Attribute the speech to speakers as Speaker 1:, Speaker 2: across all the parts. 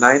Speaker 1: 9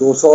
Speaker 1: 200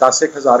Speaker 1: 10,000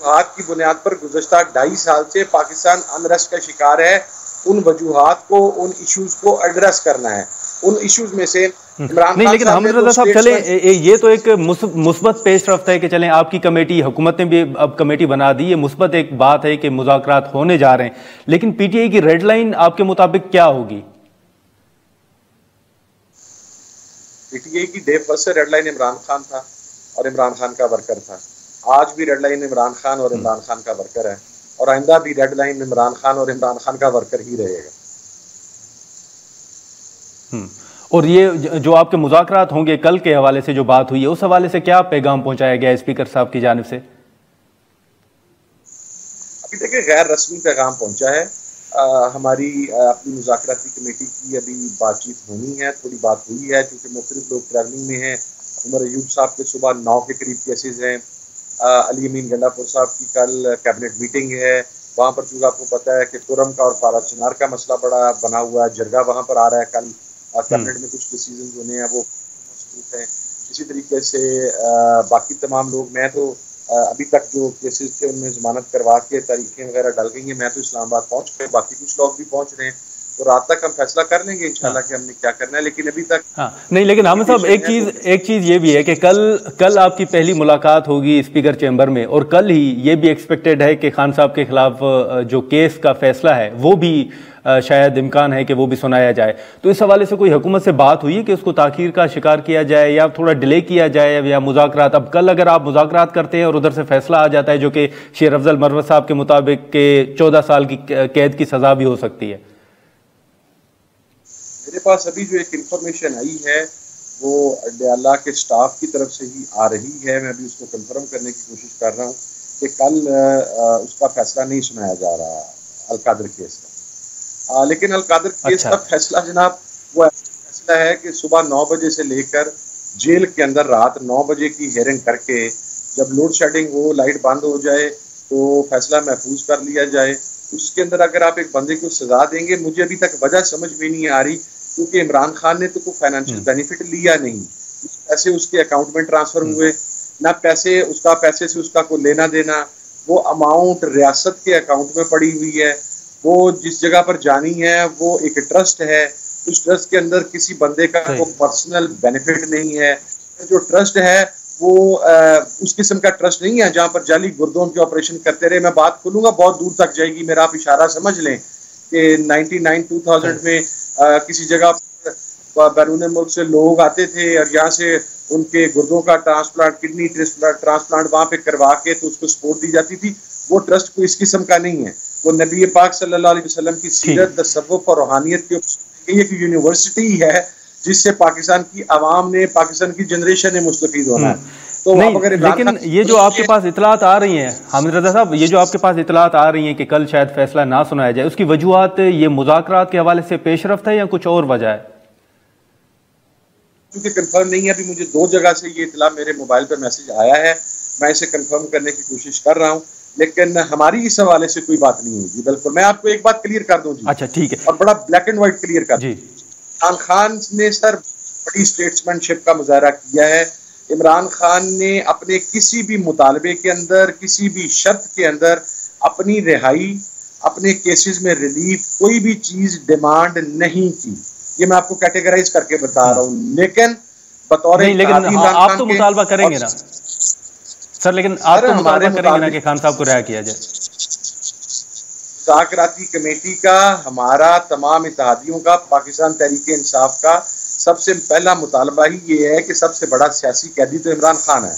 Speaker 1: وجوہات کی بنیاد پر گزشتہ 2.5 سال سے پاکستان انریسٹ کا شکار ہے. ان وجوہات کو، ان ایشوز کو ایڈریس کرنا ہے. ان ایشوز میں سے
Speaker 2: نہیں، لیکن حامد رضا صاحب چلیں، یہ تو ایک مثبت پیش رفت ہے کہ چلیں آپ کی کمیٹی، حکومت نے بھی اب کمیٹی بنا دی، یہ مثبت ایک بات ہے کہ مذاکرات ہونے جا رہے ہیں. لیکن پی ٹی آئی کی ریڈ لائن آپ کے مطابق کیا ہوگی؟
Speaker 1: پی ٹی آئی کی ڈے فرسٹ سے ریڈ لائن عمران خان تھا اور عمران خان کا ورکر تھا. آج بھی ریڈ لائن عمران خان اور عمران خان کا ورکر ہے، اور آئندہ بھی ریڈ لائن عمران خان اور عمران خان کا ورکر ہی رہے گا.
Speaker 2: اور یہ جو آپ کے مذاکرات ہوں گے کل کے حوالے سے جو بات ہوئی ہے، اس حوالے سے کیا پیغام پہنچایا گیا اسپیکر صاحب کی جانب سے؟
Speaker 1: ابھی دیکھیں غیر رسمی پیغام پہنچا ہے. ہماری اپنی مذاکراتی کمیٹی کی ابھی بات چیت ہونی ہے، تھوڑی بات ہوئی ہے کیونکہ مختلف لوگ ٹریولنگ میں ہیں. عمر ایوب صاحب کے صبح 9 کے قریب کیسز ہیں. علی امین گنڈا پور صاحب کی کل کیبنٹ میٹنگ ہے. وہاں پر چونکہ آپ کو پتہ ہے کہ کرم کا اور پارا چنار کا مسئلہ بڑا بنا ہوا ہے. جرگہ وہاں پر آ رہا ہے کل. کیبنٹ میں کچھ ڈیسیژنز ہونے ہیں وہ مضبوط ہیں. اسی طریقے سے باقی تمام لوگ، میں تو ابھی تک جو کیسز تھے ان میں ضمانت کروا کے تاریخیں وغیرہ ڈل گئی ہیں. میں تو اسلام آباد پہنچ گئے، باقی کچھ لوگ بھی پہنچ رہے ہیں. تو رات تک ہم فیصلہ کر لیں گے انشاءاللہ کہ ہم نے کیا کرنا ہے. لیکن ابھی تک
Speaker 2: نہیں، لیکن حامد صاحب ایک چیز یہ بھی ہے کہ کل آپ کی پہلی ملاقات ہوگی اسپیکر چیمبر میں، اور کل ہی یہ بھی ایکسپیکٹڈ ہے کہ خان صاحب کے خلاف جو کیس کا فیصلہ ہے وہ بھی شاید امکان ہے کہ وہ بھی سنایا جائے. تو اس حوالے سے کوئی حکومت سے بات ہوئی ہے کہ اس کو تاخیر کا شکار کیا جائے یا تھوڑا ڈیلے کیا جائے یا مذاکرات؟ اب کل اگر آپ مذاکرات کرتے ہیں اور ادھر سے فیصلہ آ جاتا ہے جو کہ شیر افضل مروت صاحب کے مطابق کہ 14 سال کی قید کی سزا بھی ہو سکتی ہے.
Speaker 1: میرے پاس ابھی جو ایک انفارمیشن آئی ہے وہ اڈیالہ کے سٹاف کی طرف سے ہی آ رہی ہے. میں ابھی اس کو کنفرم کرنے کی کوشش کر رہا ہوں کہ کل اس کا فیصلہ نہیں سنایا جا رہا القادر کیس کا. لیکن القادر کیس کا فیصلہ جناب وہ فیصلہ ہے کہ صبح 9 بجے سے لے کر جیل کے اندر رات 9 بجے کی ہیئرنگ کر کے جب لوڈ شیڈنگ ہو، لائٹ بند ہو جائے تو فیصلہ محفوظ کر لیا جائے. اس کے اندر اگر آپ ایک بندے کو سزا دیں گے، مجھے ابھی تک وجہ سمجھ میں نہیں آ رہی کیونکہ عمران خان نے تو کوئی فائنینشیل بینیفٹ لیا نہیں. پیسے اس کے اکاؤنٹ میں ٹرانسفر ہوئے نہ، پیسے سے اس کا کوئی لینا دینا. وہ اماؤنٹ ریاست کے اکاؤنٹ میں پڑی ہوئی ہے. وہ جس جگہ پر جانی ہے وہ ایک ٹرسٹ ہے. اس ٹرسٹ کے اندر کسی بندے کا کوئی پرسنل بینیفٹ نہیں ہے. جو ٹرسٹ ہے وہ اس قسم کا ٹرسٹ نہیں ہے جہاں پر جعلی گردوں کے آپریشن کرتے رہے. میں بات کھولوں گا بہت دور تک جائے گی، میرا آپ اشارہ سمجھ لیں کہ 99-2000 میں کسی جگہ بیرون ملک سے لوگ آتے تھے اور یہاں سے ان کے گردوں کا ٹرانسپلانٹ، کڈنی ٹرانسپلانٹ وہاں پہ کروا کے تو اس کو سپورٹ دی جاتی تھی. وہ ٹرسٹ کوئی اس قسم کا نہیں ہے. وہ نبی پاک صلی اللہ علیہ وسلم کی سیرت، تصوف اور روحانیت کی ایک یونیورسٹی ہے جس سے پاکستان کی عوام نے، پاکستان کی جنریشن نے مستفید ہونا ہے. تو
Speaker 2: لیکن یہ جو آپ کے پاس اطلاعات آ رہی ہیں حامد رضا صاحب، یہ جو آپ کے پاس اطلاعات آ رہی ہیں کہ کل شاید فیصلہ نہ سنایا جائے، اس کی وجوہات یہ مذاکرات کے حوالے سے پیش رفت ہے یا کچھ اور وجہ ہے؟
Speaker 1: کیونکہ کنفرم نہیں ہے. ابھی مجھے 2 جگہ سے یہ اطلاع میرے موبائل پہ میسج آیا ہے. میں اسے کنفرم کرنے کی کوشش کر رہا ہوں لیکن ہماری اس حوالے سے کوئی بات نہیں ہوگی. بالکل میں آپ کو ایک بات کلیئر کر دوں جی.
Speaker 2: اچھا ٹھیک ہے،
Speaker 1: اور بڑا بلیک اینڈ وائٹ کلیئر کر دوں. عمران خان نے سر بڑی اسٹیٹسمین شپ کا مظاہرہ کیا ہے. عمران خان نے اپنے کسی بھی مطالبے کے اندر، کسی بھی شرط کے اندر اپنی رہائی، اپنے کیسز میں ریلیف، کوئی بھی چیز ڈیمانڈ نہیں کی. یہ میں آپ کو کیٹیگرائز کر کے بتا رہا ہوں. لیکن بطور
Speaker 2: آپ تو مطالبہ کریں گے نا سر، لیکن آپ تو مطالبہ کریں گے نا کہ خان صاحب کو رہا کیا جائے؟
Speaker 1: مذاکراتی کمیٹی کا، ہمارا تمام اتحادیوں کا، پاکستان تحریک انصاف کا سب سے پہلا مطالبہ ہی یہ ہے کہ سب سے بڑا سیاسی قیدی تو عمران خان ہے.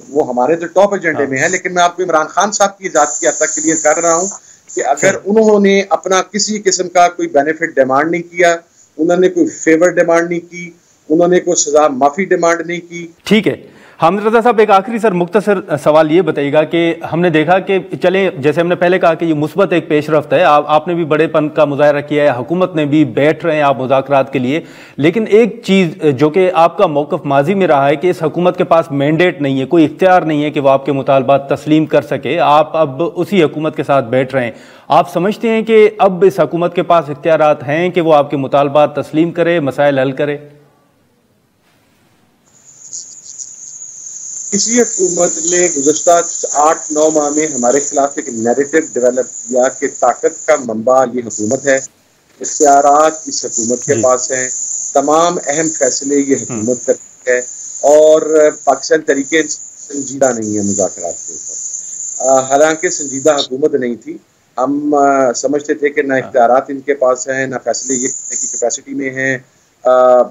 Speaker 1: وہ ہمارے تو ٹاپ ایجنڈے میں ہے. لیکن میں آپ کو عمران خان صاحب کی ذات کی حد تک کلیئر کر رہا ہوں کہ اگر انہوں نے اپنا کسی قسم کا کوئی بینیفٹ ڈیمانڈ نہیں کیا، انہوں نے کوئی فیور ڈیمانڈ نہیں کی، انہوں نے کوئی سزا معافی ڈیمانڈ نہیں کی.
Speaker 2: ٹھیک ہے حامد رضا صاحب، ایک آخری سر مختصر سوال یہ بتائیے گا کہ ہم نے دیکھا کہ چلیں جیسے ہم نے پہلے کہا کہ یہ مثبت ایک پیش رفت ہے، آپ نے بھی بڑے پن کا مظاہرہ کیا ہے، حکومت نے بھی، بیٹھ رہے ہیں آپ مذاکرات کے لیے. لیکن ایک چیز جو کہ آپ کا موقف ماضی میں رہا ہے کہ اس حکومت کے پاس مینڈیٹ نہیں ہے، کوئی اختیار نہیں ہے کہ وہ آپ کے مطالبات تسلیم کر سکے. آپ اب اسی حکومت کے ساتھ بیٹھ رہے ہیں. آپ سمجھتے ہیں کہ اب اس حکومت کے پاس اختیارات ہیں کہ وہ آپ کے مطالبات تسلیم کرے، مسائل حل کرے؟
Speaker 1: کسی حکومت نے گزشتہ 8-9 ماہ میں ہمارے خلاف ایک نیریٹو ڈیولپ کیا کہ طاقت کا منبع یہ حکومت ہے، اختیارات اس حکومت کے پاس ہیں، تمام اہم فیصلے یہ حکومت کرتی ہے، اور پاکستان طریقے سنجیدہ نہیں ہے مذاکرات کے اوپر۔ حالانکہ سنجیدہ حکومت نہیں تھی، ہم سمجھتے تھے کہ نہ اختیارات ان کے پاس ہیں، نہ فیصلے یہ کرنے کی کیپیسٹی میں ہیں،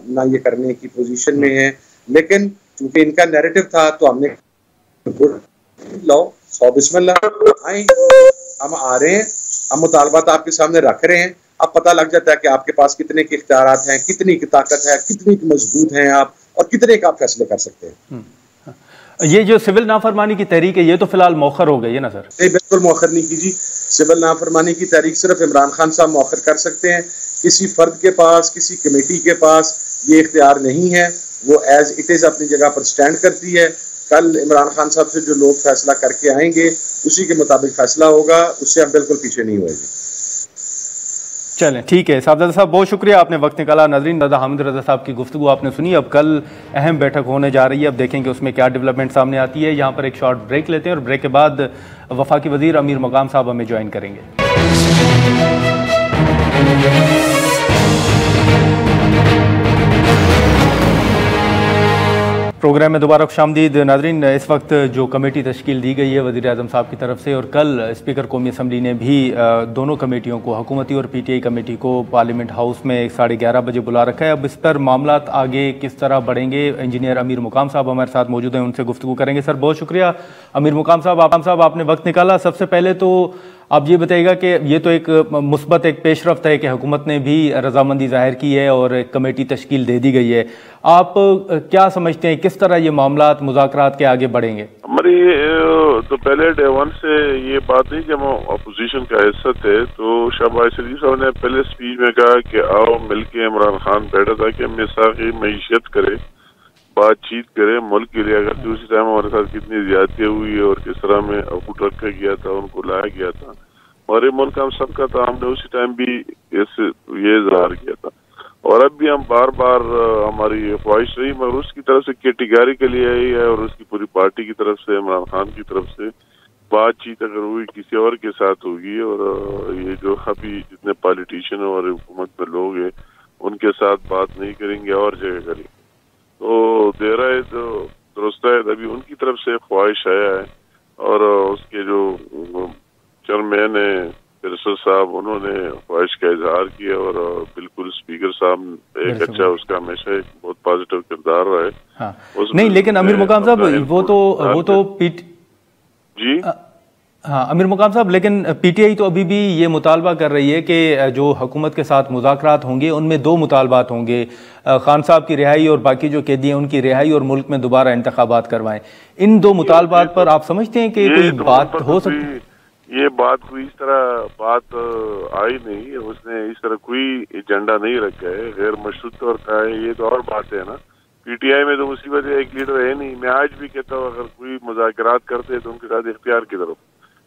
Speaker 1: نہ یہ کرنے کی پوزیشن میں ہیں، لیکن چونکہ ان کا نیریٹو تھا تو ہم نے لو 100 بسم اللہ آئیں، ہم آ رہے ہیں، ہم مطالبات آپ کے سامنے رکھ رہے ہیں، اب پتہ لگ جاتا ہے کہ آپ کے پاس کتنے کے اختیارات ہیں، کتنی کی طاقت ہے، کتنی کی مضبوط ہیں آپ، اور کتنے کا آپ فیصلے کر سکتے ہیں۔
Speaker 2: یہ جو سول نافرمانی کی تحریک ہے یہ تو فی الحال مؤخر ہو گئی ہے نا سر؟
Speaker 1: نہیں، بالکل مؤخر نہیں کی جی، سول نافرمانی کی تحریک صرف عمران خان صاحب مؤخر کر سکتے ہیں، کسی فرد کے پاس، کسی کمیٹی کے پاس یہ اختیار نہیں ہے، وہ ایز اٹ از اپنی جگہ پر سٹینڈ کرتی ہے۔ کل عمران خان صاحب سے جو لوگ فیصلہ کر کے آئیں گے اسی کے مطابق فیصلہ ہوگا، اس سے ہم بالکل پیچھے نہیں ہوئے گے۔
Speaker 2: چلیں ٹھیک ہے صاحبزادہ صاحب، بہت شکریہ آپ نے وقت نکالا۔ ناظرین، دادا حامد رضا صاحب کی گفتگو آپ نے سنی، اب کل اہم بیٹھک ہونے جا رہی ہے، اب دیکھیں کہ اس میں کیا ڈیولپمنٹ سامنے آتی ہے۔ یہاں پر ایک شارٹ بریک لیتے ہیں اور بریک کے بعد وفاقی وزیر امیر مقام صاحب ہمیں جوائن کریں گے۔ پروگرام میں دوبارہ خوش آمدید ناظرین۔ اس وقت جو کمیٹی تشکیل دی گئی ہے وزیر اعظم صاحب کی طرف سے، اور کل اسپیکر قومی اسمبلی نے بھی دونوں کمیٹیوں کو، حکومتی اور پی ٹی آئی کمیٹی کو، پارلیمنٹ ہاؤس میں 11:30 بجے بلا رکھا ہے۔ اب اس پر معاملات آگے کس طرح بڑھیں گے، انجینئر امیر مقام صاحب ہمارے ساتھ موجود ہیں، ان سے گفتگو کریں گے۔ سر بہت شکریہ امیر مقام صاحب، آپ نے وقت نکالا۔ سب سے پہلے تو آپ یہ بتائیے گا کہ یہ تو ایک مثبت ایک پیش رفت ہے کہ حکومت نے بھی رضامندی ظاہر کی ہے اور ایک کمیٹی تشکیل دے دی گئی ہے، آپ کیا سمجھتے ہیں کس طرح یہ معاملات مذاکرات کے آگے بڑھیں گے؟
Speaker 3: ہماری تو پہلے ڈے ون سے یہ بات نہیں کہ ہم اپوزیشن کا حصہ تھے، تو شہباز شریف صاحب نے پہلے اسپیچ میں کہا کہ آؤ مل کے عمران خان بیٹھا تھا کہ میثاقی معیشت کرے، بات چیت کرے ملک کے لیے، اگر اسی ٹائم ہمارے ساتھ کتنی زیادتی ہوئی اور کس طرح میں اپوٹ رکھا گیا تھا، ان کو لایا گیا تھا، ہمارے ملک ہم سب کا تھا، ہم نے اسی ٹائم بھی یہ اظہار کیا تھا، اور اب بھی ہم بار بار ہماری خواہش رہی، مگر اس کی طرف سے کیٹیگری کے لیے آئی ہے، اور اس کی پوری پارٹی کی طرف سے، عمران خان کی طرف سے بات چیت اگر ہوئی کسی اور کے ساتھ ہوگی، اور یہ جو ابھی جتنے پالیٹیشین اور حکومت میں لوگ ہیں ان کے ساتھ بات نہیں کریں گے اور جگہ کریں گے، تو دے رہا ہے تو درست ہے، ابھی ان کی طرف سے خواہش آیا ہے، اور اس کے جو چیئرمین ہیں رسول صاحب، انہوں نے خواہش کا اظہار کیا، اور بالکل اسپیکر صاحب ایک اچھا، اس کا ہمیشہ ایک بہت پازیٹیو کردار رہا ہے۔
Speaker 2: نہیں لیکن امیر مقام صاحب وہ تو
Speaker 3: جی
Speaker 2: ہاں امیر مقام صاحب، لیکن پی ٹی آئی تو ابھی بھی یہ مطالبہ کر رہی ہے کہ جو حکومت کے ساتھ مذاکرات ہوں گے ان میں 2 مطالبات ہوں گے، خان صاحب کی رہائی اور باقی جو قیدی ہیں ان کی رہائی، اور ملک میں دوبارہ انتخابات کروائیں۔ ان 2 مطالبات پر آپ سمجھتے ہیں کہ کوئی بات ہو سکتی ہے؟
Speaker 3: یہ بات کوئی اس طرح بات آئی نہیں، اس نے اس طرح کوئی ایجنڈا نہیں رکھا ہے، غیر مشروط طور کا ہے، یہ تو اور بات ہے نا۔ پی ٹی آئی میں تو مصیبت ہے، ایک لیڈر ہے نہیں۔ میں آج بھی کہتا ہوں اگر کوئی مذاکرات کرتے تو ان کے ساتھ اختیار کی طرف،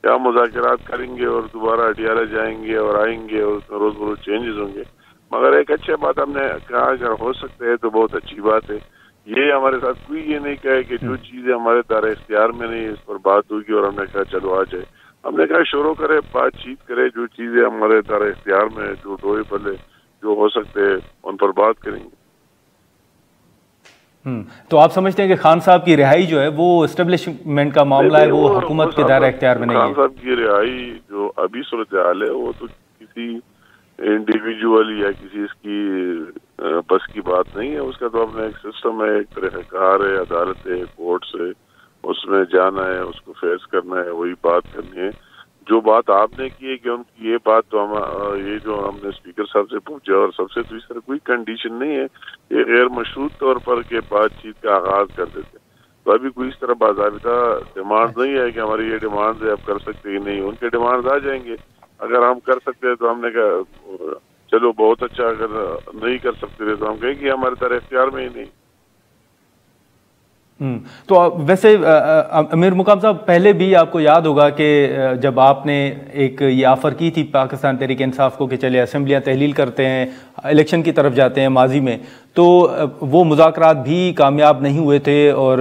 Speaker 3: یا مذاکرات کریں گے اور دوبارہ اڈیالہ جائیں گے اور آئیں گے اور اس میں روز بروز چینجز ہوں گے، مگر ایک اچھا بات ہم نے کہا اگر ہو سکتا ہے تو بہت اچھی بات ہے۔ یہ ہمارے ساتھ کوئی یہ نہیں کہا کہ جو چیزیں ہمارے دائرہ اختیار میں نہیں اس پر بات ہوگی، اور ہم نے کہا چلو آ جائے، ہم نے کہا شروع کرے، بات چیت کرے، جو چیزیں ہمارے دائرہ اختیار میں جو ڈوئے پلے جو ہو سکتے ہیں ان پر بات کریں گے۔
Speaker 2: تو آپ سمجھتے ہیں کہ خان صاحب کی رہائی جو ہے وہ اسٹیبلشمنٹ کا معاملہ ہے، وہ حکومت کے دائرہ اختیار میں نہیں ہے؟
Speaker 3: خان صاحب کی رہائی جو ابھی صورتحال ہے وہ تو کسی انڈیویجول یا کسی اس کی بس کی بات نہیں ہے، اس کا تو اپنا ایک سسٹم ہے، ایک طرح کار ہے، عدالت ہے، کورٹ سے اس میں جانا ہے، اس کو فیس کرنا ہے، وہی بات کرنی ہے۔ جو بات آپ نے کی ہے کہ ان کی یہ بات تو یہ جو ہم نے اسپیکر صاحب سے پوچھا، اور سب سے تو اس طرح کوئی کنڈیشن نہیں ہے، یہ غیر مشروط طور پر کہ بات چیت کا آغاز کر دیتے، تو ابھی کوئی اس طرح باضابطہ ڈیمانڈ نہیں ہے کہ ہماری یہ ڈیمانڈ ہے آپ کر سکتے ہی نہیں، ان کے ڈیمانڈ آ جائیں گے، اگر ہم کر سکتے ہیں تو ہم نے کہا چلو بہت اچھا، اگر نہیں کر سکتے تو ہم کہیں کہ ہمارے طرح اختیار میں ہی نہیں۔
Speaker 2: تو ویسے امیر مقام صاحب، پہلے بھی آپ کو یاد ہوگا کہ جب آپ نے ایک یہ آفر کی تھی پاکستان تحریک انصاف کو کہ چلے اسمبلیاں تحلیل کرتے ہیں، الیکشن کی طرف جاتے ہیں ماضی میں، تو وہ مذاکرات بھی کامیاب نہیں ہوئے تھے، اور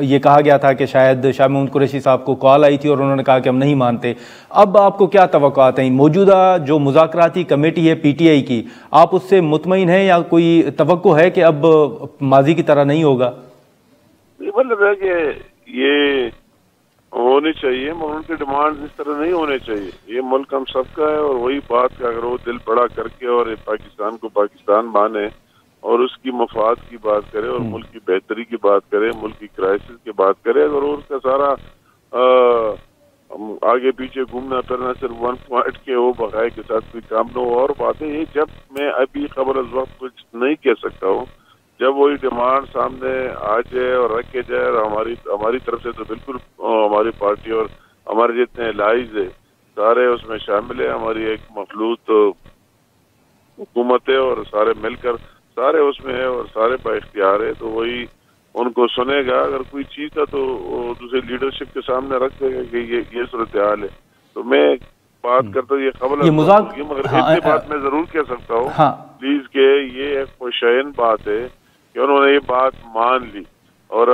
Speaker 2: یہ کہا گیا تھا کہ شاید شاہ محمود قریشی صاحب کو کال آئی تھی اور انہوں نے کہا کہ ہم نہیں مانتے۔ اب آپ کو کیا توقعات ہیں؟ موجودہ جو مذاکراتی کمیٹی ہے پی ٹی آئی کی، آپ اس سے مطمئن ہیں یا کوئی توقع ہے کہ اب ماضی کی طرح نہیں ہوگا؟
Speaker 3: مطلب ہے کہ یہ ہونی چاہیے، مگر ان کے ڈیمانڈ اس طرح نہیں ہونے چاہیے۔ یہ ملک ہم سب کا ہے، اور وہی بات کہ اگر وہ دل بڑا کر کے اور پاکستان کو پاکستان مانے اور اس کی مفاد کی بات کرے اور ملک کی بہتری کی بات کرے، ملک کی کرائسس کی بات کرے، اگر اس کا سارا آگے پیچھے گھومنا پھرنا صرف ون پوائنٹ کے ہو، بغائے کے ساتھ کوئی کام نہ ہو اور باتیں، یہ جب میں ابھی خبر از وقت کچھ نہیں کہہ سکتا ہوں، جب وہی ڈیمانڈ سامنے آ جائے اور رکھے جائے، اور ہماری طرف سے تو بالکل ہماری پارٹی اور ہمارے جتنے الائز ہے سارے اس میں شامل ہیں، ہماری ایک مخلوط حکومت ہے اور سارے مل کر سارے اس میں ہے اور سارے با اختیار ہے، تو وہی ان کو سنے گا۔ اگر کوئی چیز تھا تو دوسرے لیڈرشپ کے سامنے رکھ دے گا کہ یہ صورتحال ہے۔ تو میں بات کرتا ہوں، یہ خبر مگر اتنی بات میں ضرور کہہ سکتا ہوں پلیز کہ یہ ایک خوشائن بات ہے کہ انہوں نے یہ بات مان لی اور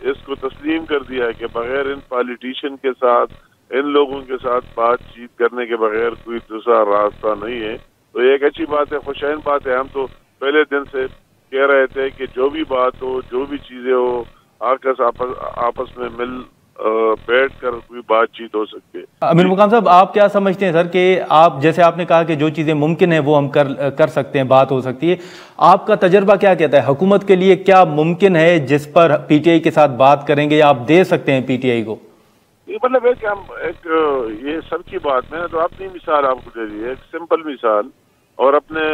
Speaker 3: اس کو تسلیم کر دیا کہ بغیر ان پالیٹیشین کے ساتھ، ان لوگوں کے ساتھ بات چیت کرنے کے بغیر کوئی دوسرا راستہ نہیں ہے۔ تو یہ ایک اچھی بات ہے، خوشائن بات ہے۔ ہم تو پہلے دن سے کہہ رہے تھے کہ جو بھی بات ہو، جو بھی چیزیں ہو، آپس میں مل بیٹھ کر کوئی بات چیت ہو سکتی ہے۔
Speaker 2: امیر مقام صاحب، آپ کیا سمجھتے ہیں سر کہ آپ جیسے آپ نے کہا کہ جو چیزیں ممکن ہیں وہ ہم کر سکتے ہیں، بات ہو سکتی ہے، آپ کا تجربہ کیا کہتا ہے؟ حکومت کے لیے کیا ممکن ہے جس پر پی ٹی آئی کے ساتھ بات کریں گے یا آپ دے سکتے ہیں پی ٹی آئی کو؟
Speaker 3: یہ مطلب ہے کہ ہم یہ سب کی بات، میں نے تو اپنی مثال آپ کو دے دی ہے، ایک سمپل مثال، اور اپنے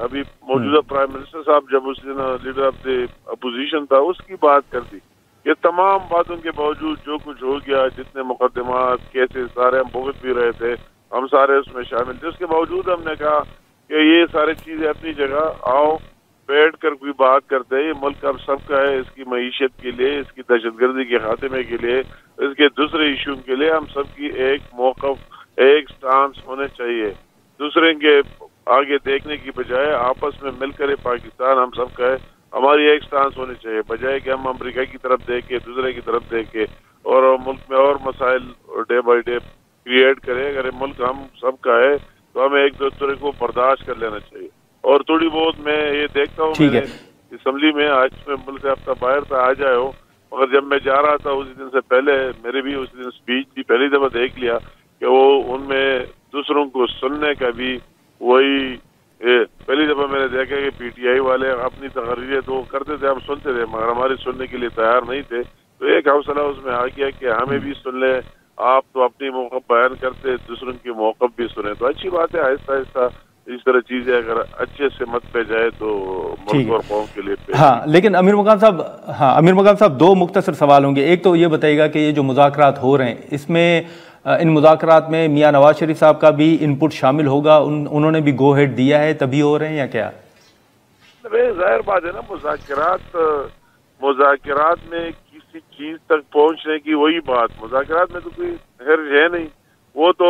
Speaker 3: ابھی موجودہ پرائم منسٹر صاحب جب اس دن لیڈر آف دی اپوزیشن تھا، اس کی بات کر دی۔ یہ تمام باتوں کے باوجود جو کچھ ہو گیا، جتنے مقدمات کیسے سارے ہم بھگت بھی رہے تھے، ہم سارے اس میں شامل تھے، اس کے باوجود ہم نے کہا کہ یہ ساری چیزیں اپنی جگہ، آؤ بیٹھ کر کوئی بات کرتے ہیں۔ یہ ملک اب سب کا ہے، اس کی معیشت کے لیے، اس کی دہشت گردی کے خاتمے کے لیے، اس کے دوسرے ایشو کے لیے ہم سب کی ایک موقف، ایک سٹانس ہونے چاہیے۔ دوسرے کے آگے دیکھنے کی بجائے آپس میں مل کر پاکستان ہم سب کا ہے، ہماری ایک سٹانس ہونی چاہیے، بجائے کہ ہم امریکہ کی طرف دیکھیں، دوسرے کی طرف دیکھیں اور ملک میں اور مسائل ڈے بائی ڈے کریٹ کریں۔ اگر ملک ہم سب کا ہے تو ہمیں ایک دوسرے کو برداشت کر لینا چاہیے۔ اور تھوڑی بہت میں یہ دیکھتا ہوں، میں اسمبلی میں آج میں ملک سے ہفتہ باہر تھا، آ جائے ہو، مگر جب میں جا رہا تھا اسی دن سے پہلے میرے بھی اسی دن اسپیچ تھی، پہلی دفعہ دیکھ لیا کہ وہ ان میں دوسروں کو سننے کا بھی وہی پہلی دفعہ میں نے دیکھا کہ پی ٹی آئی والے اپنی تقریریں تو کرتے تھے، ہم سنتے تھے، مگر ہماری سننے کے لیے تیار نہیں تھے۔ تو ایک حوصلہ اس میں آ گیا کہ ہمیں بھی سن لیں، آپ تو اپنی موقف بیان کرتے، دوسروں کی موقف بھی سنیں۔ تو اچھی بات ہے، آہستہ آہستہ اس طرح چیزیں اگر اچھے سے مت پہ جائے تو ملک اور قوم کے لیے
Speaker 2: لیکن امیر مقام صاحب دو مختصر سوال ہوں گے۔ ایک تو یہ بتائیے گا کہ یہ جو مذاکرات ہو رہے ہیں، اس میں ان مذاکرات میں میاں نواز شریف صاحب کا بھی ان پٹ شامل ہوگا؟ انہوں نے بھی گو ہیڈ دیا ہے تبھی ہو رہے ہیں یا کیا؟
Speaker 3: ظاہر بات ہے نا، مذاکرات میں کسی چیز تک پہنچنے کی وہی بات، مذاکرات میں تو کوئی حرج ہے نہیں، وہ تو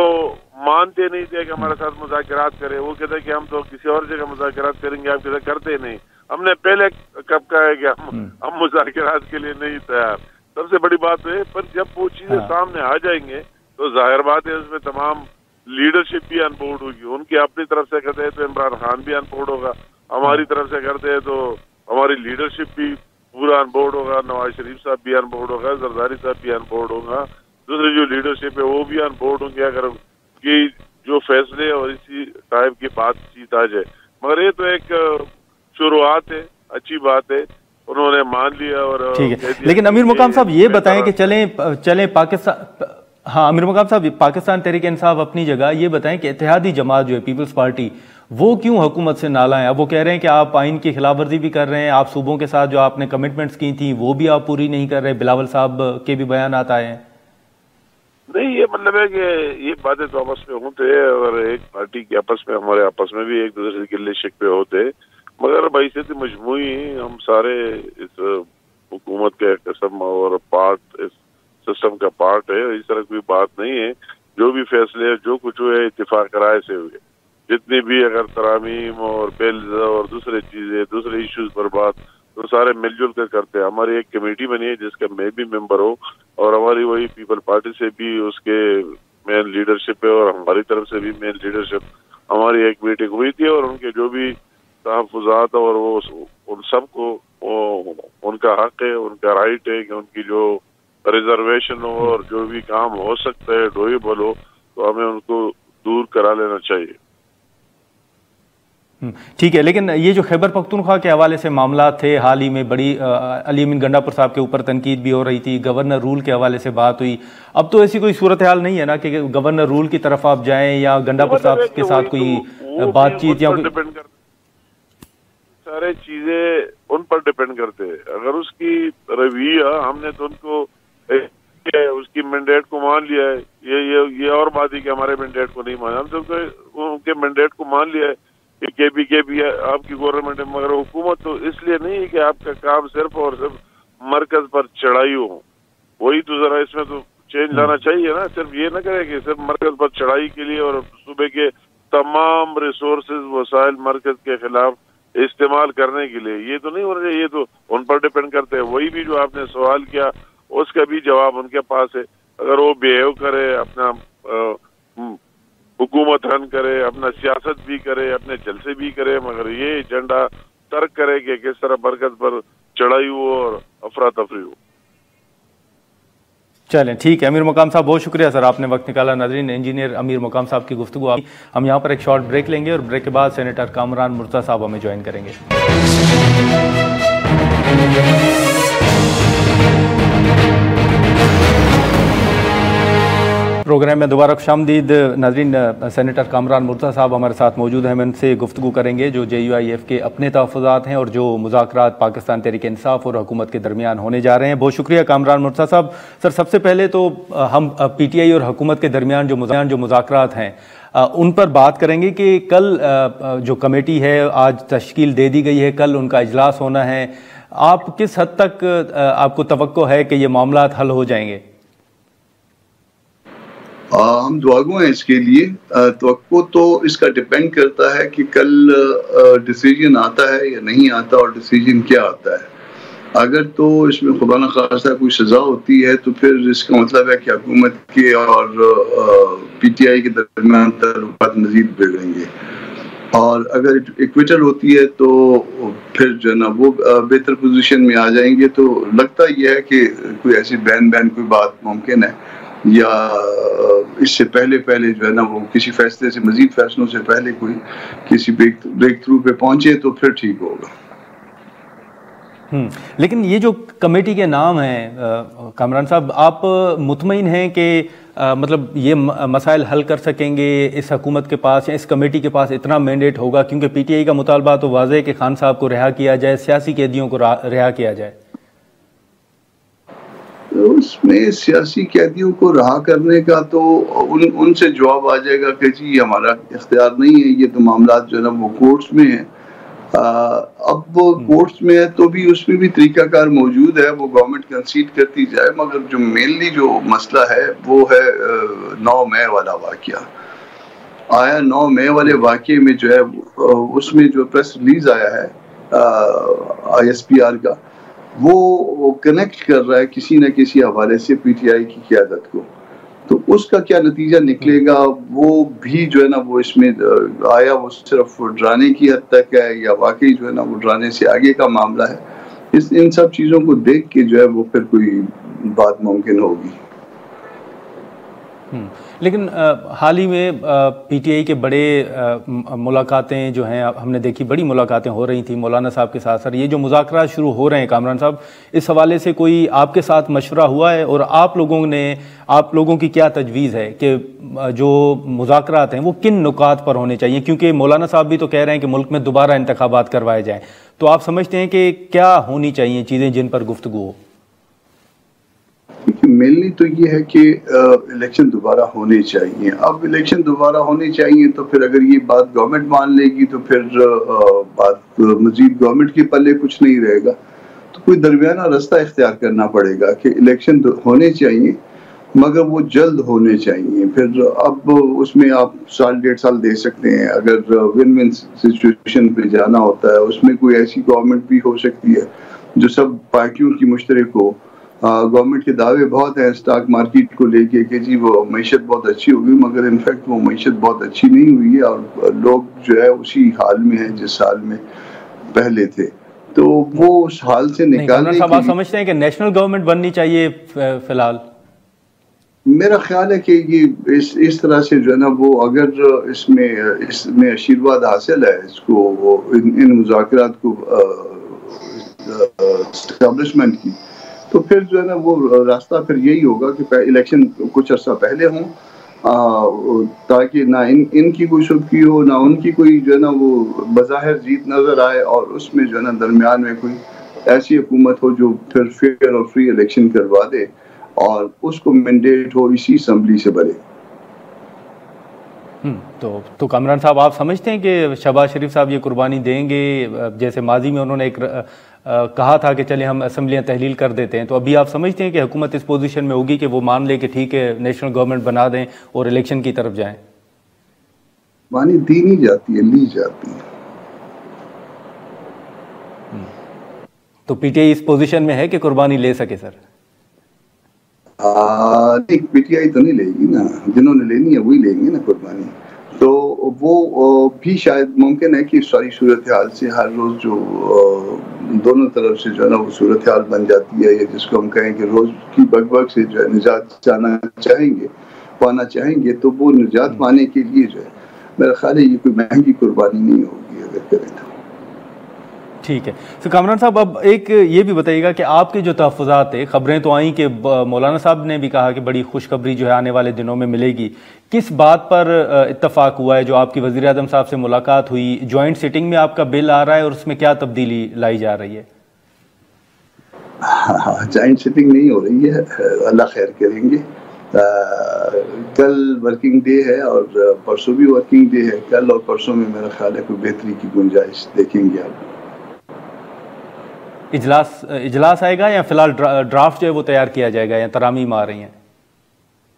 Speaker 3: مانتے نہیں تھے کہ ہمارے ساتھ مذاکرات کرے، وہ کہتے کہ ہم تو کسی اور جگہ مذاکرات کریں گے، آپ کہتے کرتے نہیں۔ ہم نے پہلے کب کہا ہے کہ ہم مذاکرات کے لیے نہیں تیار، سب سے بڑی بات ہے۔ پر جب وہ چیزیں سامنے آ جائیں گے تو ظاہر بات ہے اس میں تمام لیڈرشپ بھی آن بورڈ ہوگی، ان کی اپنی طرف سے کرتے ہیں تو عمران خان بھی آن بورڈ ہوگا، ہماری طرف سے کرتے ہیں تو ہماری لیڈرشپ بھی پورا آن بورڈ ہوگا، نواز شریف صاحب بھی آن بورڈ ہوگا، زرداری صاحب بھی آن بورڈ ہوگا، دوسری جو لیڈرشپ ہے وہ بھی آن بورڈ ہوں گے اگر کی جو فیصلے اور اسی ٹائپ کی بات چیت آ جائے۔ مگر یہ تو ایک شروعات ہے، اچھی بات ہے، انہوں نے مان لیا۔ اور
Speaker 2: لیکن امیر مقام صاحب یہ بتائیں کہ چلیں پاکستان، امیر مقام صاحب پاکستان تحریک انصاف اپنی جگہ، یہ بتائیں کہ اتحادی جماعت جو ہے پیپلز پارٹی، وہ کیوں حکومت سے نالاں ہے؟ اب وہ کہہ رہے ہیں کہ آپ آئین کی خلاف ورزی بھی کر رہے ہیں، آپ صوبوں کے ساتھ جو آپ نے کمٹمنٹس کی تھیں وہ بھی آپ پوری نہیں کر رہے، بلاول صاحب کے بھی بیانات آئے ہیں۔
Speaker 3: نہیں، یہ مطلب ہے کہ یہ باتیں تو آپس میں ہوتے ہیں اور ایک پارٹی کے آپس میں، ہمارے آپس میں بھی ایک دوسرے کے لیے شکوے ہوتے، مگر بحیثیت مجموعی ہم سارے اس حکومت کے قسم اور پارٹ اس سسٹم کا پارٹ ہے. اس طرح کوئی بات نہیں ہے. جو بھی فیصلے جو کچھ ہوئے اتفاق رائے سے ہوئے. جتنی بھی اگر ترامیم اور بلز اور دوسرے چیزیں دوسرے ایشوز پر بات تو سارے مل جل کر کرتے ہیں. ہماری ایک کمیٹی بنی ہے جس کا میں بھی ممبر ہوں اور ہماری وہی پیپل پارٹی سے بھی اس کے مین لیڈرشپ ہے اور ہماری طرف سے بھی مین لیڈرشپ. ہماری ایک میٹنگ ہوئی تھی اور ان کے جو بھی تحفظات اور وہ ان سب کو ان کا حق ہے, ان کا رائٹ ہے کہ ان کی جو ریزرویشن ہو اور جو بھی کام ہو سکتا ہے ڈویبل ہو تو ہمیں ان کو دور کرا لینا چاہیے.
Speaker 2: ٹھیک ہے, لیکن یہ جو خیبر پختونخوا کے حوالے سے معاملات تھے حال ہی میں بڑی علی امین گنڈاپور صاحب کے اوپر تنقید بھی ہو رہی تھی, گورنر رول کے حوالے سے بات ہوئی. اب تو ایسی کوئی صورتحال نہیں ہے نا کہ گورنر رول کی طرف آپ جائیں یا گنڈاپور صاحب کے ساتھ کوئی بات چیت یا
Speaker 3: سارے چیزیں ان پر ڈپینڈ کرتے ہیں. اگر اس کی رویہ ہم نے تو ان کو اس کی مینڈیٹ کو مان لیا ہے, یہ اور بات ہے کہ ہمارے مینڈیٹ کو نہیں مانا. ہم سب ان کے مینڈیٹ کو مان لیا ہے کہ کے پی آپ کی گورنمنٹ ہے, مگر حکومت تو اس لیے نہیں ہے کہ آپ کا کام صرف اور صرف مرکز پر چڑھائی ہو. وہی تو ذرا اس میں تو چینج لانا چاہیے نا. صرف یہ نہ کرے کہ صرف مرکز پر چڑھائی کے لیے اور صوبے کے تمام ریسورسز وسائل مرکز کے خلاف استعمال کرنے کے لیے, یہ تو نہیں ہونا چاہیے. یہ تو ان پر ڈپینڈ کرتے ہیں. وہی بھی جو آپ نے سوال کیا اس کا بھی جواب ان کے پاس ہے. اگر وہ بیہیو کرے, اپنا حکومت رن کرے, اپنا سیاست بھی کرے, اپنے جلسے بھی کرے, مگر یہ ایجنڈا ترک کرے کہ کس طرح مرکز پر چڑھائی ہو اور افراتفری ہو.
Speaker 2: چلیں ٹھیک ہے امیر مقام صاحب, بہت شکریہ سر, آپ نے وقت نکالا. ناظرین, انجینئر امیر مقام صاحب کی گفتگو. ہم یہاں پر ایک شارٹ بریک لیں گے اور بریک کے بعد سینیٹر کامران مرتضیٰ صاحب ہمیں جوائن کریں گے. پروگرام میں دوبارہ خوش آمدید. ناظرین, سینیٹر کامران مرتضیٰ صاحب ہمارے ساتھ موجود ہیں. ہم ان سے گفتگو کریں گے جو JUIF کے اپنے تحفظات ہیں اور جو مذاکرات پاکستان تحریک انصاف اور حکومت کے درمیان ہونے جا رہے ہیں. بہت شکریہ کامران مرتضیٰ صاحب. سر, سب سے پہلے تو ہم PTI اور حکومت کے درمیان جو مذاکرات ہیں ان پر بات کریں گے کہ کل جو کمیٹی ہے آج تشکیل دے دی گئی ہے, کل ان کا اجلاس ہونا ہے. آپ کس حد تک آپ کو توقع ہے کہ یہ معاملات حل ہو جائیں گے؟
Speaker 4: ہم دعاگو ہیں اس کے لیے. توقع تو اس کا ڈیپینڈ کرتا ہے کہ کل ڈیسیجن آتا ہے یا نہیں آتا اور ڈیسیجن کیا آتا ہے. اگر تو اس میں خدا نخواستہ کوئی سزا ہوتی ہے تو پھر اس کا مطلب ہے کہ حکومت کے اور PTI کے درمیان تعلقات مزید بگڑیں گے. اور اگر ایکویٹل ہوتی ہے تو پھر جو ہے نا وہ بہتر پوزیشن میں آ جائیں گے. تو لگتا یہ ہے کہ کوئی ایسی بین کوئی بات ممکن ہے یا اس سے پہلے جو ہے نا وہ کسی فیصلے سے مزید فیصلوں سے پہلے کوئی کسی بریک تھرو پہ پہنچے تو پھر ٹھیک ہوگا.
Speaker 2: لیکن یہ جو کمیٹی کے نام ہیں کامران صاحب, آپ مطمئن ہیں کہ مطلب یہ مسائل حل کر سکیں گے؟ اس حکومت کے پاس یا اس کمیٹی کے پاس اتنا مینڈیٹ ہوگا؟ کیونکہ PTI کا مطالبہ تو واضح ہے کہ خان صاحب کو رہا کیا جائے, سیاسی قیدیوں کو رہا کیا جائے.
Speaker 4: اس میں سیاسی قیدیوں کو رہا کرنے کا تو ان سے جواب آ جائے گا کہ جی ہمارا اختیار نہیں ہے, یہ تو معاملات جو ہے نا وہ کورٹس میں ہیں. اب وہ کورٹس میں ہے تو بھی اس میں بھی طریقہ کار موجود ہے, وہ گورنمنٹ کنسیڈ کرتی جائے. مگر جو مینلی جو مسئلہ ہے وہ ہے 9 مئی والا واقعہ. آیا 9 مئی والے واقعے میں جو ہے اس میں جو پریس ریلیز آیا ہے ISPR کا, وہ کنیکٹ کر رہا ہے کسی نہ کسی حوالے سے PTI کی قیادت کو. تو اس کا کیا نتیجہ نکلے گا وہ بھی جو ہے نا وہ اس میں آیا وہ صرف ڈرانے کی حد تک ہے یا واقعی جو ہے نا وہ ڈرانے سے آگے کا معاملہ ہے. ان سب چیزوں کو دیکھ کے جو ہے وہ پھر کوئی بات ممکن ہوگی.
Speaker 2: لیکن حال ہی میں PTI کے بڑے ملاقاتیں جو ہیں ہم نے دیکھی, بڑی ملاقاتیں ہو رہی تھیں مولانا صاحب کے ساتھ. سر, یہ جو مذاکرات شروع ہو رہے ہیں کامران صاحب, اس حوالے سے کوئی آپ کے ساتھ مشورہ ہوا ہے اور آپ لوگوں کی کیا تجویز ہے کہ جو مذاکرات ہیں وہ کن نکات پر ہونے چاہیے؟ کیونکہ مولانا صاحب بھی تو کہہ رہے ہیں کہ ملک میں دوبارہ انتخابات کروائے جائیں. تو آپ سمجھتے ہیں کہ کیا ہونی چاہیے چیزیں جن پر گفتگو ہو؟
Speaker 4: مینلی تو یہ ہے کہ الیکشن دوبارہ ہونے چاہیے. اب الیکشن دوبارہ ہونے چاہیے تو پھر اگر یہ بات گورنمنٹ مان لے گی تو پھر بات مزید گورنمنٹ کے پلے کچھ نہیں رہے گا. تو کوئی درمیانہ راستہ اختیار کرنا پڑے گا کہ الیکشن ہونے چاہیے مگر وہ جلد ہونے چاہیے. پھر اب اس میں آپ 1.5 سال دے سکتے ہیں. اگر ون ون سچویشن پہ جانا ہوتا ہے اس میں کوئی ایسی گورنمنٹ بھی ہو سکتی ہے جو سب پارٹیوں کی مشترک ہو. گورنمنٹ کے دعوے بہت ہیں اسٹاک مارکیٹ کو لے کے کہ جی وہ معیشت بہت اچھی ہوگی مگر انفیکٹ وہ معیشت بہت اچھی نہیں ہوئی ہے اور لوگ جو ہے اسی حال میں ہیں جس حال میں پہلے تھے. تو وہ اس حال سے نکالنے
Speaker 2: کے لیے آپ سمجھتے ہیں کہ نیشنل گورنمنٹ بننی چاہیے فی الحال؟
Speaker 4: میرا خیال ہے کہ یہ اس طرح سے جو ہے نا وہ اگر اس میں آشیرواد حاصل ہے اس کو وہ ان مذاکرات کو اسٹیبلشمنٹ کی تو پھر جو ہے نا وہ راستہ پھر یہی ہوگا کہ الیکشن کچھ عرصہ پہلے ہوں تاکہ نہ ان کی کوئی شبکی ہو نہ ان کی کوئی جو ہے نا وہ بظاہر جیت نظر آئے اور اس میں جو ہے نا درمیان میں کوئی ایسی حکومت ہو جو پھر فیئر اور فری الیکشن کروا دے اور اس کو مینڈیٹ ہو اسی اسمبلی سے بھرے.
Speaker 2: تو کامران صاحب آپ سمجھتے ہیں کہ شہباز شریف صاحب یہ قربانی دیں گے؟ جیسے ماضی میں انہوں نے ایک کہا تھا کہ چلے ہم اسمبلیاں تحلیل کر دیتے ہیں, تو ابھی آپ سمجھتے ہیں کہ حکومت اس پوزیشن میں ہوگی کہ وہ مان لے کہ ٹھیک ہے نیشنل گورنمنٹ بنا دیں اور الیکشن کی طرف جائیں؟
Speaker 4: قربانی دی نہیں جاتی ہے, لی جاتی ہے.
Speaker 2: تو P T I us position میں ہے کہ قربانی لے سکے سر؟
Speaker 4: پی ٹی آئی تو نہیں لے گی نا, جنہوں نے لینی ہے وہی لیں گے نا قربانی. تو وہ بھی شاید ممکن ہے کہ ساری صورتحال سے ہر روز جو دونوں طرف سے جو ہے نا وہ صورتحال بن جاتی ہے یا جس کو ہم کہیں کہ روز کی بگ بگ سے جو ہے نجات پانا چاہیں گے تو وہ نجات پانے کے لیے جو ہے میرا خیال ہے یہ کوئی مہنگی قربانی نہیں ہوگی اگر کریں تو.
Speaker 2: ٹھیک ہے. تو کامران صاحب اب ایک یہ بھی بتائیے گا کہ آپ کے جو تحفظات تھے, خبریں تو آئیں کہ مولانا صاحب نے بھی کہا کہ بڑی خوشخبری جو ہے آنے والے دنوں میں ملے گی. کس بات پر اتفاق ہوا ہے جو آپ کی وزیر اعظم صاحب سے ملاقات ہوئی؟ جوائنٹ سیٹنگ میں آپ کا بل آ رہا ہے اور اس میں کیا تبدیلی لائی جا رہی ہے؟
Speaker 4: جوائنٹ سیٹنگ نہیں ہو رہی ہے, اللہ خیر کریں گے. کل ورکنگ ڈے ہے اور پرسوں بھی ورکنگ ڈے ہے. کل اور پرسوں میں میرا خیال ہے کوئی بہتری کی گنجائش دیکھیں گے آپ.
Speaker 2: اجلاس آئے گا یا فی الحال ڈرافٹ جو ہے وہ تیار کیا جائے گا یا ترامیم آ رہی ہیں؟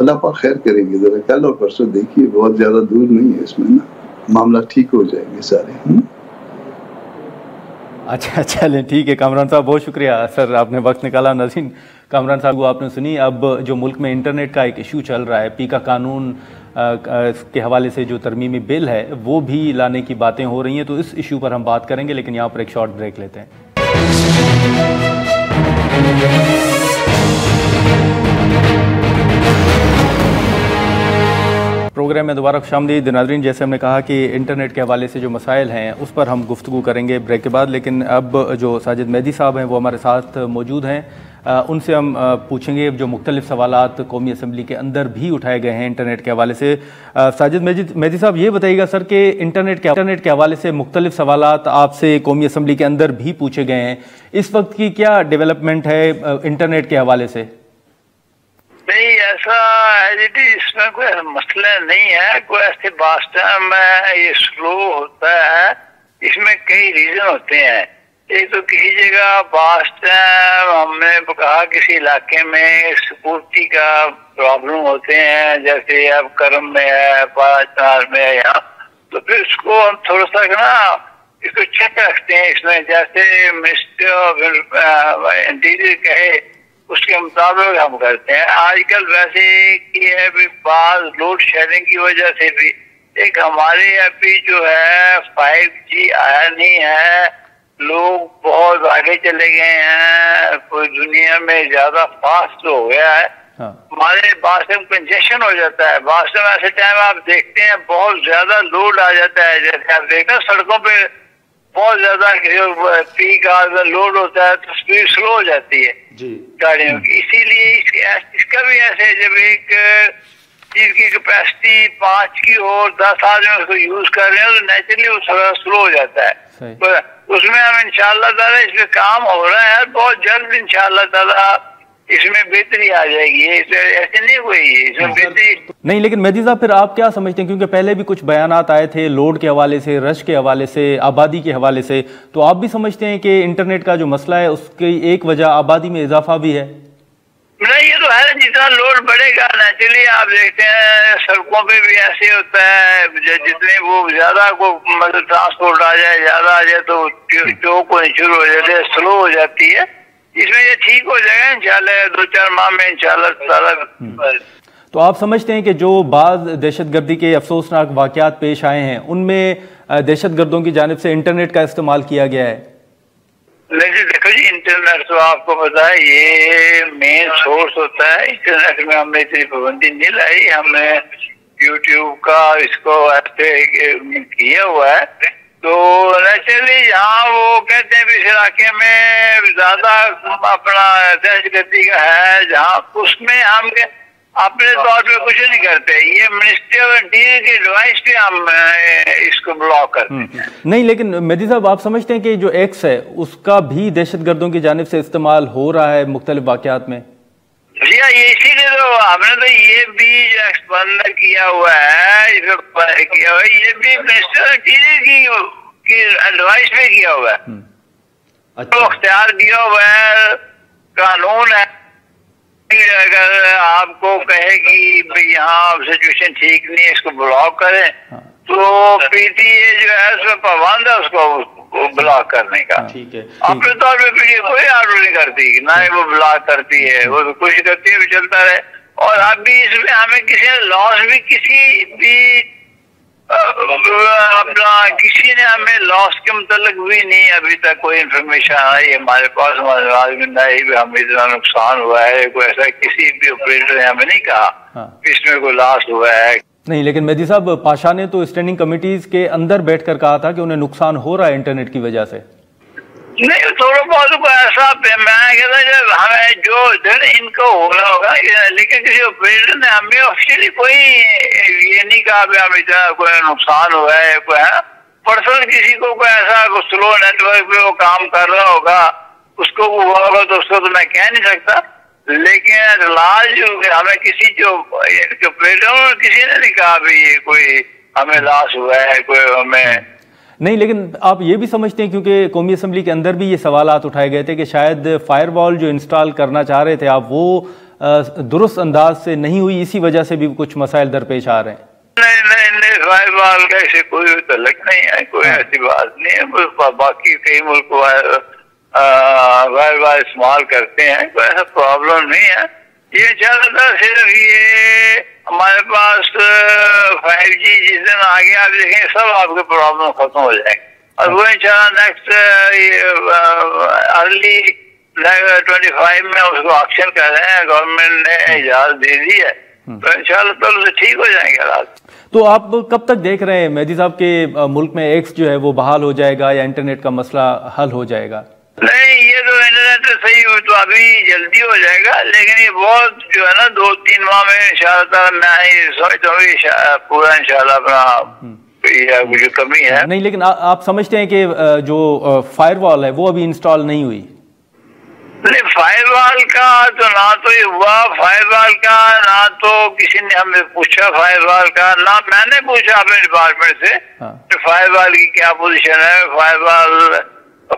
Speaker 4: اللہ پاک خیر کریں گے. ذرا کل اور پرسوں دیکھیے, بہت زیادہ دور نہیں ہے اس میں نا, معاملہ ٹھیک ہو جائیں گے سارے.
Speaker 2: اچھا چلیں ٹھیک ہے. کامران صاحب بہت شکریہ سر, آپ نے وقت نکالا. ناظرین, کامران صاحب کو آپ نے سنی. اب جو ملک میں انٹرنیٹ کا ایک ایشو چل رہا ہے, پی کا قانون کے حوالے سے جو ترمیمی بل ہے وہ بھی لانے کی باتیں ہو رہی ہیں, تو اس ایشو پر ہم بات کریں گے, لیکن یہاں پر ایک شارٹ بریک لیتے ہیں. پروگرام میں دوبارہ خوشامدید. ناظرین, جیسے ہم نے کہا کہ انٹرنیٹ کے حوالے سے جو مسائل ہیں اس پر ہم گفتگو کریں گے بریک کے بعد, لیکن اب جو ساجد مہدی صاحب ہیں وہ ہمارے ساتھ موجود ہیں. ان سے ہم پوچھیں گے جو مختلف سوالات قومی اسمبلی کے اندر بھی اٹھائے گئے ہیں انٹرنیٹ کے حوالے سے. ساجد مہدی صاحب یہ بتائیے گا سر کہ انٹرنیٹ کے حوالے سے مختلف سوالات آپ سے قومی اسمبلی کے اندر بھی پوچھے گئے ہیں. اس وقت کی کیا ڈیولپمنٹ ہے انٹرنیٹ کے حوالے سے؟
Speaker 5: نہیں, ایسا اس میں کوئی مسئلہ نہیں ہے. کوئی ایسے باسٹم میں یہ سلو ہوتا ہے, اس میں کئی ریزن ہوتے ہیں. ایک تو کسی جگہ باسٹم ہم نے کہا کسی علاقے میں سیکورٹی کا پرابلم ہوتے ہیں, جیسے اب کرم میں ہے, پاچنار میں ہے یہاں, تو پھر اس کو ہم تھوڑا سا نا اس کو چیک رکھتے ہیں. اس میں جیسے منسٹر آف انٹیریئر کہے اس کے مطابق ہم کرتے ہیں. آج کل ویسے یہ ہے بھی بعض لوڈ شیڈنگ کی وجہ سے بھی ایک ہمارے ابھی جو ہے 5G آیا نہیں ہے, لوگ بہت آگے چلے گئے ہیں, کوئی دنیا میں زیادہ فاسٹ ہو گیا ہے. ہمارے باسٹم کنجیشن ہو جاتا ہے. باسٹم ایسے ٹائم آپ دیکھتے ہیں بہت زیادہ لوڈ آ جاتا ہے, جیسے آپ دیکھتے ہیں سڑکوں پہ بہت زیادہ پیک آور لوڈ ہوتا ہے تو اسپیڈ سلو ہو جاتی ہے گاڑیوں کی. اسی لیے اس کا بھی ایسے جب ایک چیز کی کیپیسٹی 5 کی اور 10 آدمی اس کو یوز کر رہے ہیں تو نیچرلی وہ سلو ہو جاتا ہے. اس میں ہم انشاءاللہ تعالیٰ اس پہ کام ہو رہا ہے, بہت جلد انشاءاللہ تعالیٰ اس میں بہتری آ جائے گی. ایسے نہیں کوئی اس میں بہتری
Speaker 2: نہیں. لیکن مہدی صاحب پھر آپ کیا سمجھتے ہیں, کیونکہ پہلے بھی کچھ بیانات آئے تھے لوڈ کے حوالے سے, رش کے حوالے سے, آبادی کے حوالے سے, تو آپ بھی سمجھتے ہیں کہ انٹرنیٹ کا جو مسئلہ ہے اس کی ایک وجہ آبادی میں اضافہ بھی ہے؟
Speaker 5: نہیں, یہ تو ہے, جتنا لوڈ بڑھے گا نیچرلی آپ دیکھتے ہیں سڑکوں پہ بھی ایسے ہوتا ہے, جتنے وہ زیادہ کو مطلب ٹرانسپورٹ آ جائے, زیادہ آ جائے تو چوک ہونی شروع ہو جاتی ہے, سلو ہو جاتی ہے. اس میں یہ ٹھیک ہو جائے گا انشاءاللہ 2-4 ماہ میں انشاءاللہ.
Speaker 2: تو آپ سمجھتے ہیں کہ جو بعض دہشت گردی کے افسوسناک واقعات پیش آئے ہیں ان میں دہشت گردوں کی جانب سے انٹرنیٹ کا استعمال کیا گیا ہے؟
Speaker 5: نہیں دیکھو جی, انٹرنیٹ تو آپ کو پتا ہے یہ مین سورس ہوتا ہے. انٹرنیٹ میں ہم نے اتنی پابندی نہیں لائی, ہم نے یوٹیوب کا اس کو ایسے کیا ہوا ہے. تو نیچرلی جہاں وہ کہتے ہیں اس علاقے میں زیادہ اپنا دہشت گردی کا ہے, جہاں اس میں ہم اپنے طور پہ کچھ نہیں کرتے. یہ منسٹری آف انٹیریئر کی ایڈوائس پہ ہم اس کو بلاک کرتے ہیں.
Speaker 2: نہیں, لیکن مہدی صاحب آپ سمجھتے ہیں کہ جو ایکس ہے اس کا بھی دہشت گردوں کی جانب سے استعمال ہو رہا ہے مختلف واقعات میں؟
Speaker 5: جی ہاں, اسی لیے تو ہم نے تو یہ بھی جو ایکسپینڈ کیا ہوا ہے, یہ بھی منسٹر آف انٹیریئر کی ایڈوائس پہ کیا ہوا ہے. تو اختیار دیا ہوا ہے, قانون ہے. اگر آپ کو کہے کہ یہاں سچویشن ٹھیک نہیں ہے, اس کو بلاک کریں, تو پی ٹی اے جو ہے اس میں پابند ہے اس کو بلاک کرنے کا. اپنے طور پہ پی ٹی اے کوئی آرڈر نہیں کرتی, نہ ہی وہ بلاک کرتی ہے, وہ کوشش کرتی ہے چلتا رہے. اور ابھی اس میں ہمیں کسی نے لاس بھی کسی بھی اپنا کسی نے ہمیں لاس کے متعلق بھی نہیں ابھی تک کوئی انفارمیشن آئی ہمارے پاس, ہمارے آدمی نہیں بھی ہمیں اتنا نقصان ہوا ہے. کوئی ایسا کسی بھی آپریٹر نے ہمیں نہیں کہا اس میں کوئی لاس ہوا ہے.
Speaker 2: نہیں, لیکن مہدی صاحب پاشا نے تو اسٹینڈنگ کمیٹیز کے اندر بیٹھ کر کہا تھا کہ انہیں نقصان ہو رہا ہے انٹرنیٹ کی وجہ سے.
Speaker 5: نہیں, تھوڑا بہت کوئی ایسا میں کہتا جب ہمیں جو ان کو ہو رہا ہوگا, لیکن کسی آپریٹر نے ہمیں آفیشلی کوئی یہ نہیں کہا کہ ہمیں اتنا کوئی نقصان ہوا ہے. کوئی پرسنل کسی کو کوئی ایسا سلو نیٹ ورک پہ وہ کام کر رہا ہوگا اس کو ہوا ہوگا تو اس کو تو میں کہہ نہیں سکتا. لیکن لاج ہمیں کسی جو آپریٹر کسی نے نہیں کہا بھی یہ کوئی ہمیں لاس ہوا ہے, کوئی ہمیں
Speaker 2: نہیں. لیکن آپ یہ بھی سمجھتے ہیں, کیونکہ قومی اسمبلی کے اندر بھی یہ سوالات اٹھائے گئے تھے کہ شاید فائر وال جو انسٹال کرنا چاہ رہے تھے آپ, وہ درست انداز سے نہیں ہوئی, اسی وجہ سے بھی کچھ مسائل درپیش آ رہے ہیں.
Speaker 5: نہیں, فائر وال کا ایسے کوئی تعلق نہیں ہے, کوئی ایسی بات نہیں ہے. باقی کئی ملک فائر وال استعمال کرتے ہیں, کوئی ایسا پرابلم نہیں ہے. یہ چل رہا صرف یہ ہمارے پاس 5G جس دن آگے آپ دیکھیں سب آپ کے پرابلم ختم ہو جائیں گے. اور وہ انشاءاللہ نیکسٹ ارلی 25 میں اس کو آکشن کر رہے ہیں, گورنمنٹ نے اجازت دے دی ہے, تو انشاءاللہ تعالی سے ٹھیک ہو جائیں گے حالات.
Speaker 2: تو آپ کب تک دیکھ رہے ہیں مہدی صاحب کہ ملک میں ایکس جو ہے وہ بحال ہو جائے گا یا انٹرنیٹ کا مسئلہ حل ہو جائے گا؟
Speaker 5: نہیں, یہ تو انٹرنیٹ صحیح ہو تو ابھی جلدی ہو جائے گا, لیکن یہ بہت جو ہے نا 2-3 ماہ میں انشاءاللہ میں سمجھتا ہوں پورا انشاءاللہ اپنا جو کمی ہے.
Speaker 2: نہیں, لیکن آپ سمجھتے ہیں کہ جو فائر وال ہے وہ ابھی انسٹال نہیں ہوئی؟
Speaker 5: نہیں, فائر وال کا تو نہ تو یہ ہوا, فائر وال کا نہ تو کسی نے ہمیں پوچھا, فائر وال کا نہ میں نے پوچھا اپنے ڈپارٹمنٹ سے کہ فائر وال کی کیا پوزیشن ہے, فائر وال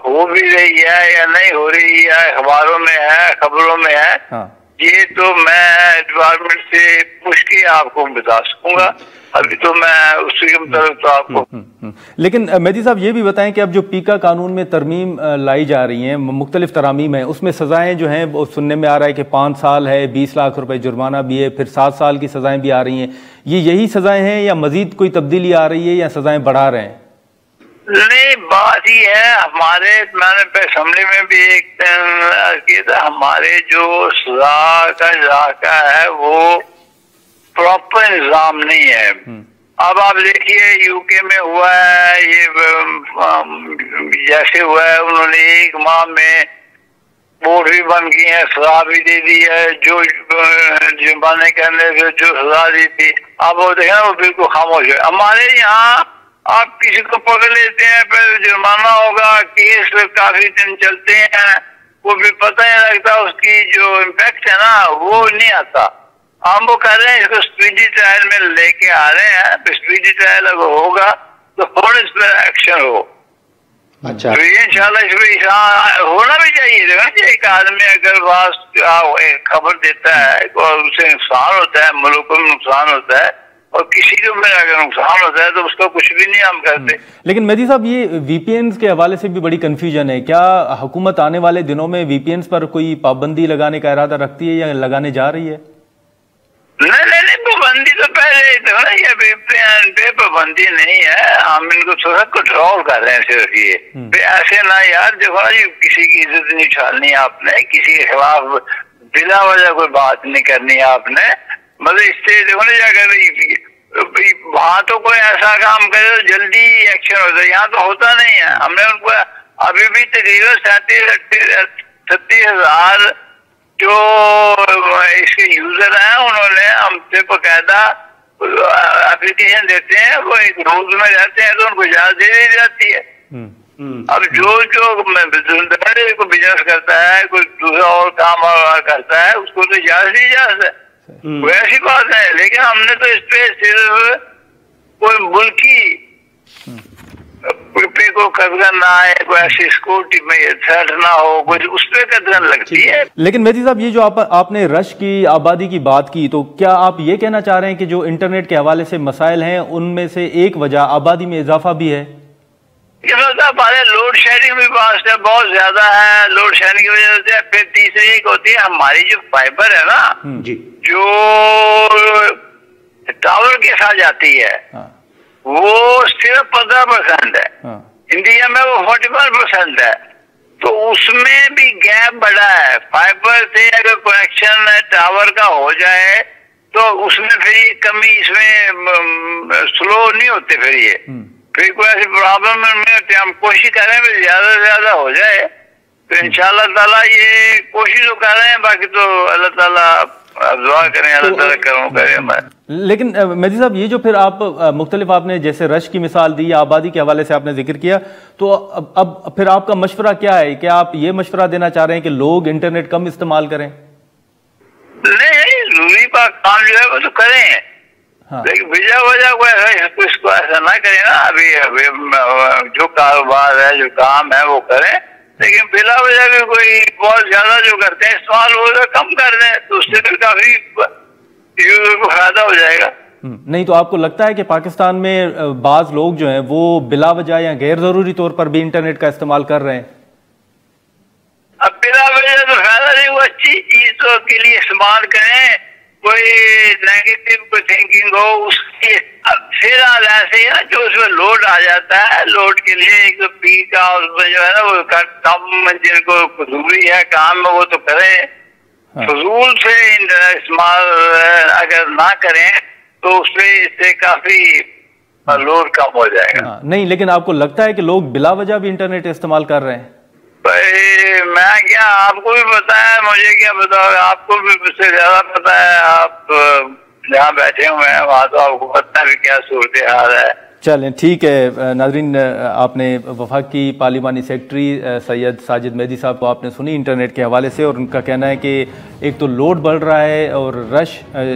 Speaker 5: ہو بھی رہی ہے یا نہیں ہو رہی ہے, اخباروں میں ہے, خبروں میں ہے. یہ تو میں ڈپارٹمنٹ سے پوچھ کے آپ کو بتا سکوں گا, ابھی تو میں اس کے مطابق تو آپ کو.
Speaker 2: لیکن مہدی صاحب یہ بھی بتائیں کہ اب جو پیکا قانون میں ترمیم لائی جا رہی ہیں, مختلف ترامیم ہیں, اس میں سزائیں جو ہیں وہ سننے میں آ رہا ہے کہ 5 سال ہے, 20 لاکھ روپے جرمانہ بھی ہے, پھر 7 سال کی سزائیں بھی آ رہی ہیں. یہی سزائیں ہیں یا مزید کوئی تبدیلی آ رہی ہے یا سزائیں بڑھا رہے ہیں؟
Speaker 5: نہیں, بات ہی ہے ہمارے, میں نے اسمبلی میں بھی ایک کیا تھا, ہمارے جو سزا کا علاقہ ہے وہ پراپر نظام نہیں ہے. اب آپ دیکھیے یو کے میں ہوا ہے, یہ جیسے ہوا ہے انہوں نے 1 ماہ میں بورڈ بھی بند کی ہے, سزا بھی دے دی ہے, جو جرمانے کرنے سے جو سزا دی تھی اب وہ دیکھیں وہ بالکل خاموش ہے. ہمارے یہاں آپ کسی کو پکڑ لیتے ہیں, پھر جرمانہ ہوگا, کیس کافی دن چلتے ہیں, وہ بھی پتہ نہیں لگتا، اس کی جو امپیکٹ ہے نا وہ نہیں آتا. ہم وہ کر رہے ہیں اس کو اسپیڈی ٹرائل میں لے کے آ رہے ہیں. اسپیڈی ٹرائل اگر ہوگا تو فوراً اس پر ایکشن ہو.
Speaker 2: اچھا
Speaker 5: تو یہ انشاءاللہ اس میں ہونا بھی چاہیے. ایک آدمی اگر خبر دیتا ہے اور اسے نقصان ہوتا ہے، ملک کو نقصان ہوتا ہے اور کسی کو بھی اگر نقصان ہوتا ہے تو اس کو کچھ بھی نہیں ہم کرتے.
Speaker 2: لیکن مہدی صاحب یہ وی پی اینز کے حوالے سے بھی بڑی کنفیوژن ہے. کیا حکومت آنے والے دنوں میں وی پی اینز پر کوئی پابندی لگانے کا ارادہ رکھتی ہے یا لگانے جا رہی ہے؟
Speaker 5: نہیں پابندی تو پہلے یہ وی پی این پہ پابندی نہیں ہے. ہم ان کو تھوڑا کنٹرول کر رہے ہیں صرف. یہ ایسے نہ یار دیکھو نا، کسی کی عزت نہیں چھالنی آپ نے، کسی کے خلاف بلا وجہ کوئی بات نہیں کرنی آپ نے. مطلب اس سے دیکھو نا اگر وہاں تو کوئی ایسا کام کرے تو جلدی ایکشن ہوتا ہے، یہاں تو ہوتا نہیں ہے. ہم نے ان کو ابھی بھی تقریباً 37,000 جو اس کے یوزر ہیں انہوں نے ہم سے باقاعدہ اپلیکیشن دیتے ہیں. وہ ایک روز میں رہتے ہیں تو ان کو اجازت دے دی جاتی ہے. اب جو کوئی بزنس کرتا ہے، کوئی دوسرا اور کام کرتا ہے، اس کو تو اجازت ہے. کوئی ایسی بات نہیں. لیکن ہم نے تو اس پہ صرف کوئی ملکی پہ کو قدغن نہ آئے، کوئی ایسی سکیورٹی میں تھریٹ نہ ہو، کوئی اس پہ قدغن لگتی ہے.
Speaker 2: لیکن مہدی صاحب یہ جو آپ نے رش کی آبادی کی بات کی، تو کیا آپ یہ کہنا چاہ رہے ہیں کہ جو انٹرنیٹ کے حوالے سے مسائل ہیں ان میں سے ایک وجہ آبادی میں اضافہ بھی ہے؟
Speaker 5: ہمارے لوڈ شیڈنگ بھی بہت زیادہ ہے. لوڈ شیڈنگ کی وجہ سے پھر تیسری ایک ہوتی ہے ہماری جو فائبر ہے نا، جو ٹاور کے ساتھ جاتی ہے، وہ صرف 15% ہے. انڈیا میں وہ 41% ہے. تو اس میں بھی گیپ بڑا ہے. فائبر سے اگر کنیکشن ٹاور کا ہو جائے تو اس میں پھر یہ کمی، اس میں سلو نہیں ہوتے. پھر کوئی ایسی پرابلم نہیں ہوتی. ہم کوشش کریں بھی زیادہ سے زیادہ ہو جائے تو انشاءاللہ تعالیٰ یہ کوشش تو کر رہے ہیں. باقی تو اللہ تعالیٰ دعا کریں، اللہ تعالیٰ کروں کرے ہمارے.
Speaker 2: لیکن مہدی صاحب یہ جو پھر آپ مختلف آپ نے جیسے رش کی مثال دی یا آبادی کے حوالے سے آپ نے ذکر کیا، تو اب پھر آپ کا مشورہ کیا ہے؟ کیا آپ یہ مشورہ دینا چاہ رہے ہیں کہ لوگ انٹرنیٹ کم استعمال کریں؟
Speaker 5: نہیں، ضروری کام جو ہے وہ تو کریں، لیکن وجہ کو ایسا نہ کریں نا. ابھی جو کاروبار ہے، جو کام ہے وہ کریں، لیکن بلا وجہ بھی کوئی بہت زیادہ جو کرتے ہیں استعمال ہو جائے کم کر دیں تو اس سے پھر کافی یوزر کو فائدہ ہو جائے گا.
Speaker 2: نہیں تو آپ کو لگتا ہے کہ پاکستان میں بعض لوگ جو ہیں وہ بلا وجہ یا غیر ضروری طور پر بھی انٹرنیٹ کا استعمال کر رہے ہیں؟
Speaker 5: اب بلا وجہ تو فائدہ نہیں، وہ اچھی چیز کے لیے استعمال کریں. کوئی نیگیٹو کوئی تھنکنگ ہو اس کی پھر ایسے ہی نا جو اس میں لوڈ آ جاتا ہے. لوڈ کے لیے ایک تو پی کا اس میں جو ہے نا وہ کم جن کو ضروری ہے کام میں وہ تو کریں. فضول سے انٹرنیٹ استعمال اگر نہ کریں تو اس سے کافی لوڈ کم ہو جائے گا.
Speaker 2: نہیں لیکن آپ کو لگتا ہے کہ لوگ بلا وجہ بھی انٹرنیٹ استعمال کر رہے ہیں؟
Speaker 5: میں کیا آپ کو بھی پتا ہے، مجھے کیا پتا ہے، آپ کو بھی مجھ سے زیادہ پتا ہے. آپ جہاں بیٹھے ہوئے ہیں وہاں تو آپ کو پتا ہے کیا صورتحال ہے.
Speaker 2: چلیں ٹھیک ہے. ناظرین آپ نے وفاقی پارلیمانی سیکرٹری سید ساجد مہدی صاحب کو آپ نے سنی انٹرنیٹ کے حوالے سے، اور ان کا کہنا ہے کہ ایک تو لوڈ بڑھ رہا ہے اور رش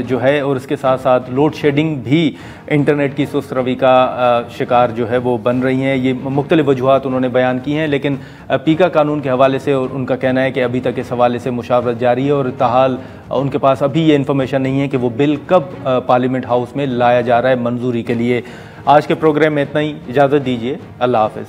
Speaker 2: جو ہے، اور اس کے ساتھ ساتھ لوڈ شیڈنگ بھی انٹرنیٹ کی سست روی کا شکار جو ہے وہ بن رہی ہیں. یہ مختلف وجوہات انہوں نے بیان کی ہیں، لیکن پیکا قانون کے حوالے سے اور ان کا کہنا ہے کہ ابھی تک اس حوالے سے مشاورت جاری ہے اور تاحال ان کے پاس ابھی یہ انفارمیشن نہیں ہے کہ وہ بل کب پارلیمنٹ ہاؤس میں لایا جا رہا ہے منظوری کے لیے. آج کے پروگرام میں اتنا ہی. اجازت دیجیے. اللہ حافظ.